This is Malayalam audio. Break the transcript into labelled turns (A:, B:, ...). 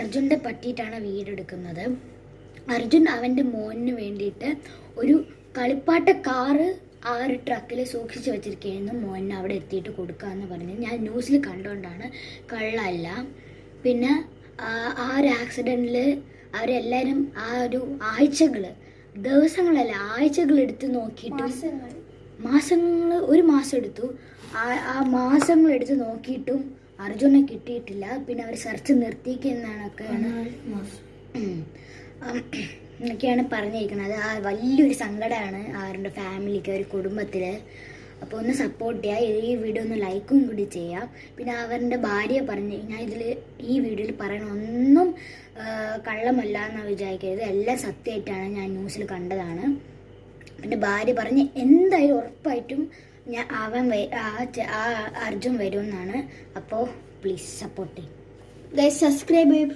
A: അർജുൻ്റെ പറ്റിയിട്ടാണ് വീടെടുക്കുന്നത്. അർജുൻ അവൻ്റെ മോനിന് വേണ്ടിയിട്ട് ഒരു കളിപ്പാട്ട കാറ് ആ ഒരു ട്രക്കിൽ സൂക്ഷിച്ച് വെച്ചിരിക്കുകയായിരുന്നു. മോനിന് അവിടെ എത്തിയിട്ട് കൊടുക്കാമെന്ന് പറഞ്ഞ് ഞാൻ ന്യൂസിൽ കണ്ടുകൊണ്ടാണ്, കള്ളല്ല. പിന്നെ ആ ഒരു ആക്സിഡൻറ്റിൽ അവരെല്ലാവരും ആ ഒരു ദിവസങ്ങളല്ല ആഴ്ചകൾ എടുത്ത് നോക്കിയിട്ടും ഒരു മാസം എടുത്തു. ആ മാസങ്ങൾ എടുത്ത് നോക്കിയിട്ടും അർജുനെ കിട്ടിയിട്ടില്ല. പിന്നെ അവർ സെർച്ച് നിർത്തിക്കുന്നതൊക്കെയാണ് എന്നൊക്കെയാണ് പറഞ്ഞിരിക്കുന്നത്. ആ വലിയൊരു സങ്കടമാണ് അവരുടെ ഫാമിലിക്ക്, ഒരു കുടുംബത്തിൽ. അപ്പോൾ ഒന്ന് സപ്പോർട്ട് ചെയ്യുക, ഈ വീഡിയോ ഒന്ന് ലൈക്കും കൂടി ചെയ്യാം. പിന്നെ അവരുടെ ഭാര്യ പറഞ്ഞ്, ഞാൻ ഈ വീഡിയോയിൽ പറയണ ഒന്നും കള്ളമല്ല എന്നാണ് വിചാരിക്കരുത്, എല്ലാം സത്യമായിട്ടാണ്, ഞാൻ ന്യൂസിൽ കണ്ടതാണ്. എൻ്റെ ഭാര്യ പറഞ്ഞ് എന്തായാലും ഉറപ്പായിട്ടും അർജുൻ വരുമെന്നാണ്. അപ്പോൾ പ്ലീസ് സപ്പോർട്ട് ചെയ്യും. ഗൈസ്, സബ്സ്ക്രൈബ് ചെയ്യും.